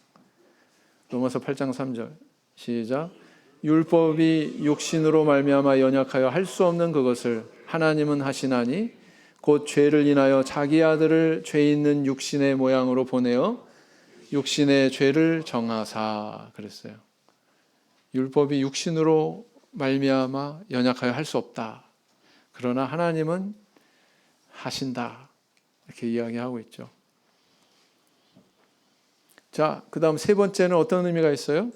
로마서 8장 3절 시작. 율법이 육신으로 말미암아 연약하여 할 수 없는 그것을 하나님은 하시나니 곧 죄를 인하여 자기 아들을 죄 있는 육신의 모양으로 보내어 육신의 죄를 정하사 그랬어요. 율법이 육신으로 말미암아 연약하여 할 수 없다. 그러나 하나님은 하신다. 이렇게 이야기하고 있죠. 자, 그 다음 세 번째는 어떤 의미가 있어요?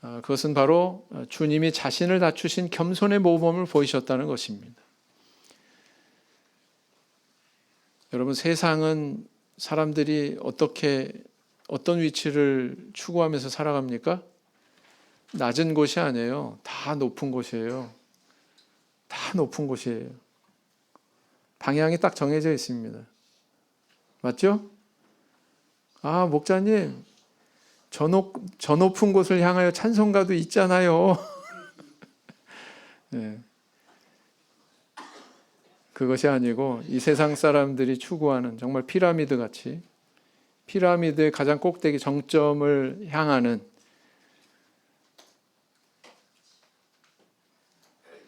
그것은 바로 주님이 자신을 낮추신 겸손의 모범을 보이셨다는 것입니다. 여러분, 세상은 사람들이 어떤 위치를 추구하면서 살아갑니까? 낮은 곳이 아니에요. 다 높은 곳이에요. 다 높은 곳이에요. 방향이 딱 정해져 있습니다. 맞죠? 아, 목사님, 저 높은 곳을 향하여 찬송가도 있잖아요. 네. 그것이 아니고 이 세상 사람들이 추구하는 정말 피라미드 같이 피라미드의 가장 꼭대기 정점을 향하는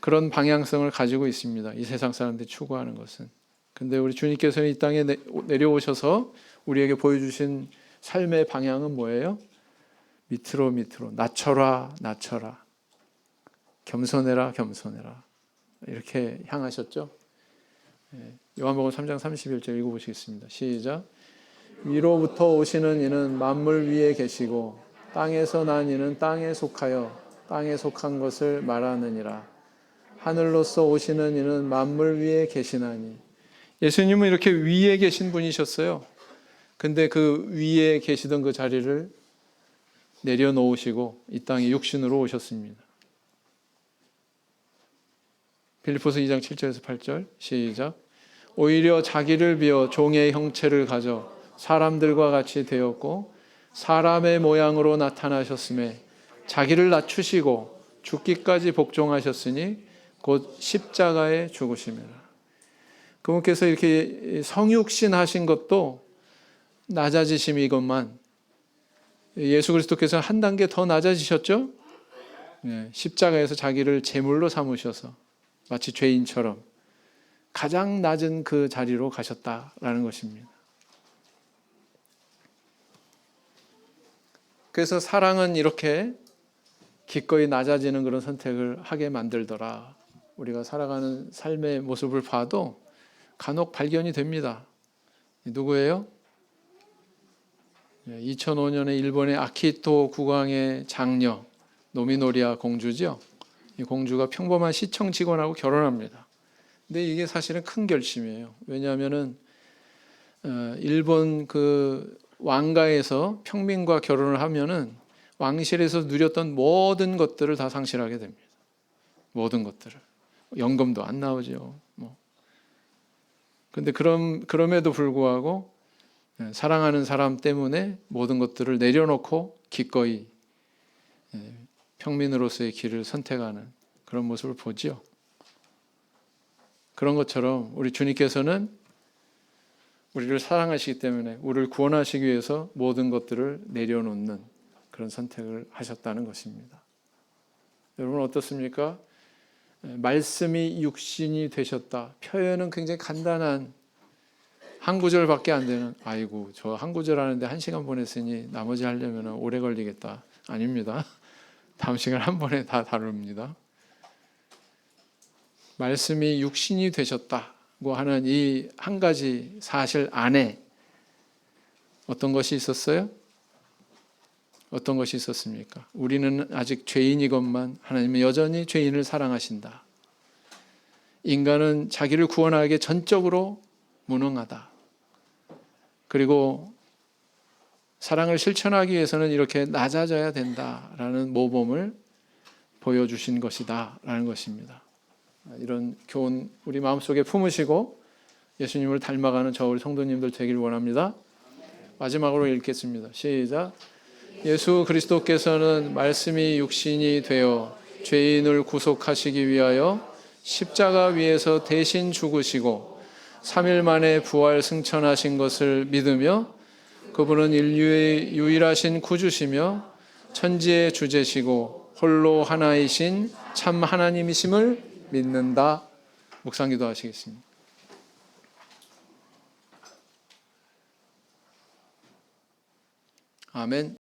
그런 방향성을 가지고 있습니다. 이 세상 사람들이 추구하는 것은. 근데 우리 주님께서는 이 땅에 내려오셔서 우리에게 보여주신 삶의 방향은 뭐예요? 밑으로 낮춰라 겸손해라 이렇게 향하셨죠. 요한복음 3장 31절 읽어보시겠습니다. 시작. 위로부터 오시는 이는 만물 위에 계시고 땅에서 난 이는 땅에 속하여 땅에 속한 것을 말하느니라. 하늘로서 오시는 이는 만물 위에 계시나니. 예수님은 이렇게 위에 계신 분이셨어요. 근데 그 위에 계시던 그 자리를 내려놓으시고 이 땅에 육신으로 오셨습니다. 빌립보서 2장 7절에서 8절 시작. 오히려 자기를 비어 종의 형체를 가져 사람들과 같이 되었고 사람의 모양으로 나타나셨음에 자기를 낮추시고 죽기까지 복종하셨으니 곧 십자가에 죽으심이라. 그분께서 이렇게 성육신 하신 것도 낮아지심이 이것만, 예수 그리스도께서 한 단계 더 낮아지셨죠? 십자가에서 자기를 제물로 삼으셔서 마치 죄인처럼 가장 낮은 그 자리로 가셨다라는 것입니다. 그래서 사랑은 이렇게 기꺼이 낮아지는 그런 선택을 하게 만들더라. 우리가 살아가는 삶의 모습을 봐도 간혹 발견이 됩니다. 누구예요? 2005년에 일본의 아키히토 국왕의 장녀 노미노리아 공주죠. 이 공주가 평범한 시청 직원하고 결혼합니다. 근데 이게 사실은 큰 결심이에요. 왜냐하면은 일본 그 왕가에서 평민과 결혼을 하면은 왕실에서 누렸던 모든 것들을 다 상실하게 됩니다. 모든 것들을. 연금도 안 나오죠. 근데 그럼에도 불구하고 사랑하는 사람 때문에 모든 것들을 내려놓고 기꺼이 평민으로서의 길을 선택하는 그런 모습을 보죠. 그런 것처럼 우리 주님께서는 우리를 사랑하시기 때문에 우리를 구원하시기 위해서 모든 것들을 내려놓는 그런 선택을 하셨다는 것입니다. 여러분 어떻습니까? 말씀이 육신이 되셨다. 표현은 굉장히 간단한 한 구절밖에 안 되는, 아이고 저 한 구절 하는데 1시간 보냈으니 나머지 하려면 오래 걸리겠다. 아닙니다. 다음 시간 한 번에 다 다룹니다. 말씀이 육신이 되셨다고 하는 이 한 가지 사실 안에 어떤 것이 있었어요? 어떤 것이 있었습니까? 우리는 아직 죄인이건만 하나님은 여전히 죄인을 사랑하신다. 인간은 자기를 구원하기에 전적으로 무능하다. 그리고 사랑을 실천하기 위해서는 이렇게 낮아져야 된다라는 모범을 보여주신 것이다 라는 것입니다. 이런 교훈 우리 마음속에 품으시고 예수님을 닮아가는 저 우리 성도님들 되길 원합니다. 마지막으로 읽겠습니다. 시작. 예수 그리스도께서는 말씀이 육신이 되어 죄인을 구속하시기 위하여 십자가 위에서 대신 죽으시고 3일 만에 부활 승천하신 것을 믿으며 그분은 인류의 유일하신 구주시며 천지의 주제시고 홀로 하나이신 참 하나님이심을 믿는다. 묵상기도 하시겠습니다. 아멘.